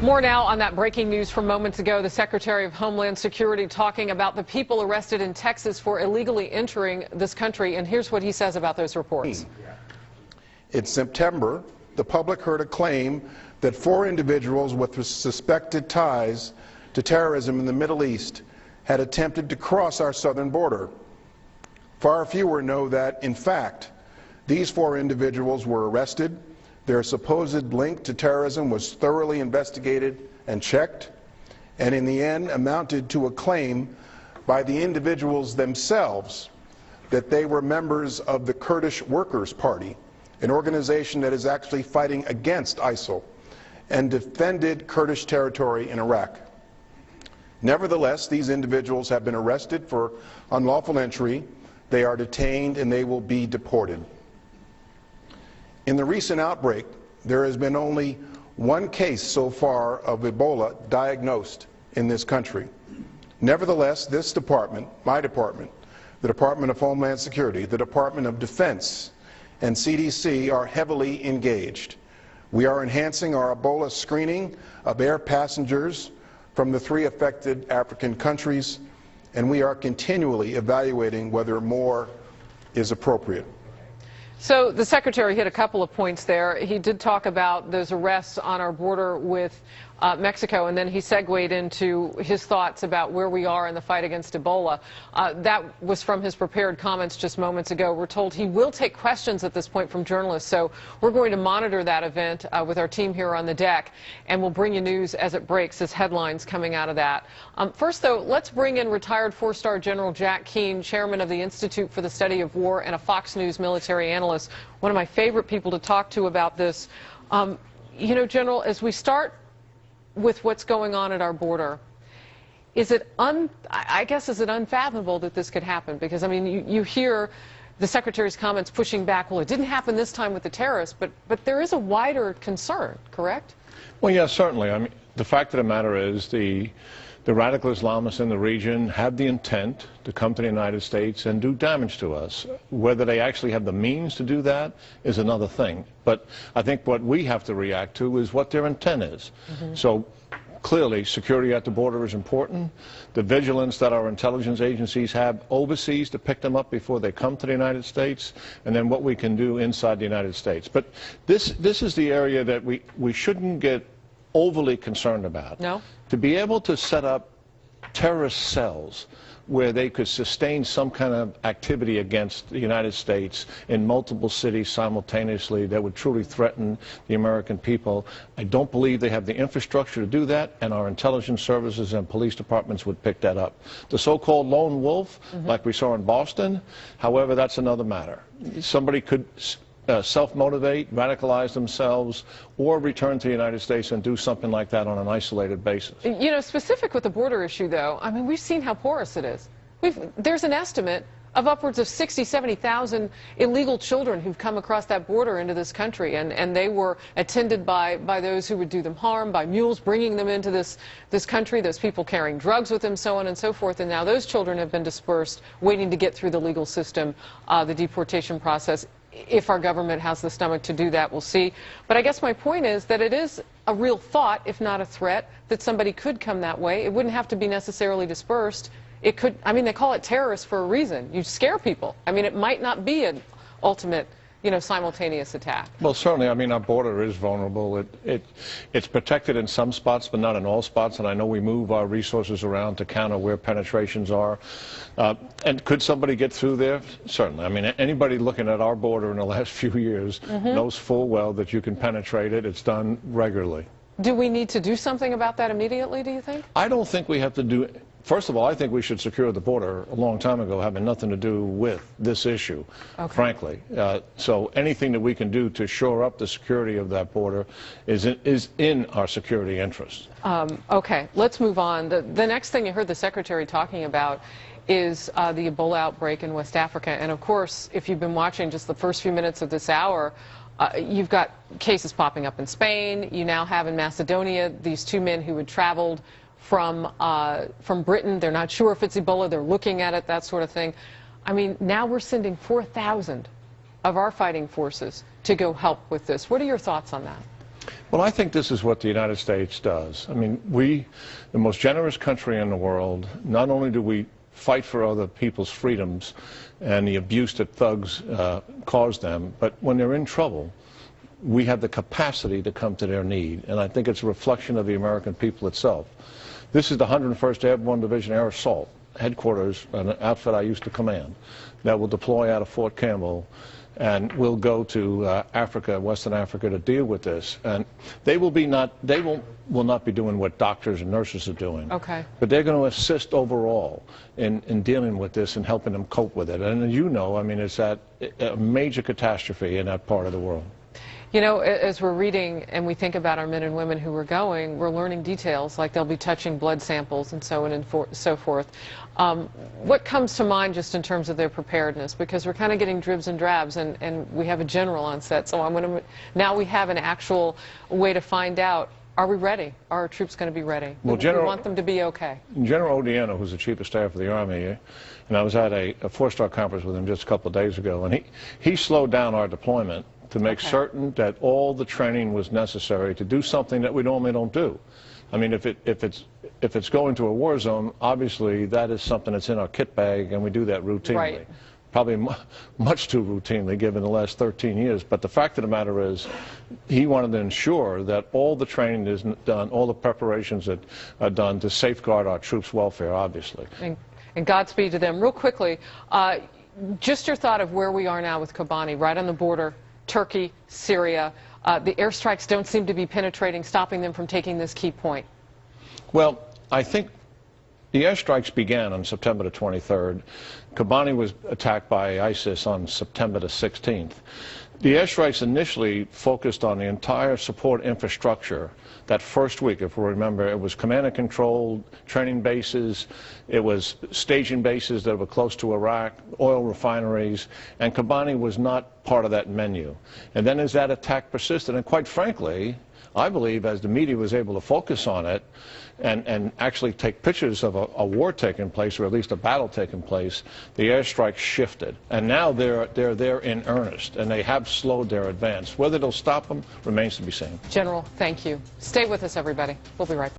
More now on that breaking news from moments ago. The Secretary of Homeland Security talking about the people arrested in Texas for illegally entering this country. And here's what he says about those reports. In September, the public heard a claim that 4 individuals with suspected ties to terrorism in the Middle East had attempted to cross our southern border. Far fewer know that, in fact, these 4 individuals were arrested. Their supposed link to terrorism was thoroughly investigated and checked, and in the end amounted to a claim by the individuals themselves that they were members of the Kurdish Workers' Party, an organization that is actually fighting against ISIL and defended Kurdish territory in Iraq. Nevertheless, these individuals have been arrested for unlawful entry. They are detained and they will be deported. In the recent outbreak, there has been only 1 case so far of Ebola diagnosed in this country. Nevertheless, this department, my department, the Department of Homeland Security, the Department of Defense, and CDC are heavily engaged. We are enhancing our Ebola screening of air passengers from the 3 affected African countries, and we are continually evaluating whether more is appropriate. So the Secretary hit a couple of points there. He did talk about those arrests on our border with Mexico, and then he segued into his thoughts about where we are in the fight against Ebola. That was from his prepared comments just moments ago. We're told he will take questions at this point from journalists, so we're going to monitor that event with our team here on the deck, and we'll bring you news as it breaks, as headlines coming out of that. First, though, let's bring in retired 4-star General Jack Keane, chairman of the Institute for the Study of War and a Fox News military analyst, one of my favorite people to talk to about this. You know, General, as we start with what's going on at our border, is it unfathomable that this could happen? Because, I mean, you hear the Secretary's comments pushing back, well, it didn't happen this time with the terrorists, but there is a wider concern, correct? Well, yes, certainly. I mean, the fact of the matter is the radical Islamists in the region have the intent to come to the United States and do damage to us. Whether they actually have the means to do that is another thing. But I think what we have to react to is what their intent is. So clearly, security at the border is important. The vigilance that our intelligence agencies have overseas to pick them up before they come to the United States, and then what we can do inside the United States. But this is the area that we shouldn't get overly concerned about. No? To be able to set up terrorist cells where they could sustain some kind of activity against the United States in multiple cities simultaneously that would truly threaten the American people, I don't believe they have the infrastructure to do that, and our intelligence services and police departments would pick that up. The so-called lone wolf, like we saw in Boston, however, that's another matter. Somebody could self-motivate, radicalize themselves, or return to the United States and do something like that on an isolated basis. You know, specific with the border issue, though, I mean, we've seen how porous it is. There's an estimate of upwards of 60,000, 70,000 illegal children who've come across that border into this country, and they were attended by those who would do them harm, by mules bringing them into this country, those people carrying drugs with them, so on and so forth. And now those children have been dispersed, waiting to get through the legal system, the deportation process. If our government has the stomach to do that, we'll see. But I guess my point is that it is a real thought, if not a threat, that somebody could come that way. It wouldn't have to be necessarily dispersed. It could, I mean, they call it terrorists for a reason. You scare people. I mean, it might not be an ultimate, you know, simultaneous attack. Well, certainly. I mean, our border is vulnerable. It's protected in some spots, but not in all spots. And I know we move our resources around to counter where penetrations are. And could somebody get through there? Certainly. I mean, anybody looking at our border in the last few years knows full well that you can penetrate it. It's done regularly. Do we need to do something about that immediately, do you think? I don't think we have to do. First of all, I think we should secure the border a long time ago, having nothing to do with this issue, frankly. So anything that we can do to shore up the security of that border is in our security interest. Okay, let's move on. The next thing you heard the Secretary talking about is the Ebola outbreak in West Africa. And of course, if you've been watching just the first few minutes of this hour, you've got cases popping up in Spain. You now have in Macedonia these 2 men who had traveled from Britain. They're not sure if it's Ebola. They're looking at it, that sort of thing. I mean, now we're sending 4,000 of our fighting forces to go help with this. What are your thoughts on that? Well, I think this is what the United States does. I mean, we, the most generous country in the world, not only do we fight for other people's freedoms and the abuse that thugs cause them, but when they're in trouble, we have the capacity to come to their need. And I think it's a reflection of the American people itself. This is the 101st Airborne Division Air Assault headquarters, an outfit I used to command, that will deploy out of Fort Campbell and will go to Africa, Western Africa, to deal with this. And they will not be doing what doctors and nurses are doing. Okay. But they're going to assist overall in dealing with this and helping them cope with it. And you know, I mean, it's a major catastrophe in that part of the world. You know, as we're reading and we think about our men and women who are going, we're learning details, like they'll be touching blood samples and so on and so forth. What comes to mind just in terms of their preparedness? Because we're kind of getting dribs and drabs, and we have a general on set. So now we have an actual way to find out, are we ready? Are our troops going to be ready? Well, we want them to be okay. General Odeano, who's the Chief of Staff of the Army, and I was at a four-star conference with him just a couple of days ago, and he slowed down our deployment to make certain that all the training was necessary to do something that we normally don't do. I mean, if it's going to a war zone, obviously that is something that's in our kit bag, and we do that routinely. Right. Probably much too routinely, given the last 13 years. But the fact of the matter is, he wanted to ensure that all the training is done, all the preparations that are done to safeguard our troops' welfare, obviously. And Godspeed to them. Real quickly, just your thought of where we are now with Kobani, right on the border. Turkey, Syria, the airstrikes don't seem to be penetrating, stopping them from taking this key point. Well, I think the airstrikes began on September the 23rd. Kobani was attacked by ISIS on September the 16th. The airstrikes initially focused on the entire support infrastructure. That first week, if we remember, it was command and control, training bases, it was staging bases that were close to Iraq, oil refineries, and Kobani was not part of that menu. And then as that attack persisted, and quite frankly, I believe as the media was able to focus on it and actually take pictures of a war taking place, or at least a battle taking place, the airstrikes shifted. And now they're there in earnest, and they have slowed their advance. Whether they'll stop them remains to be seen. General, thank you. Stay with us, everybody. We'll be right back.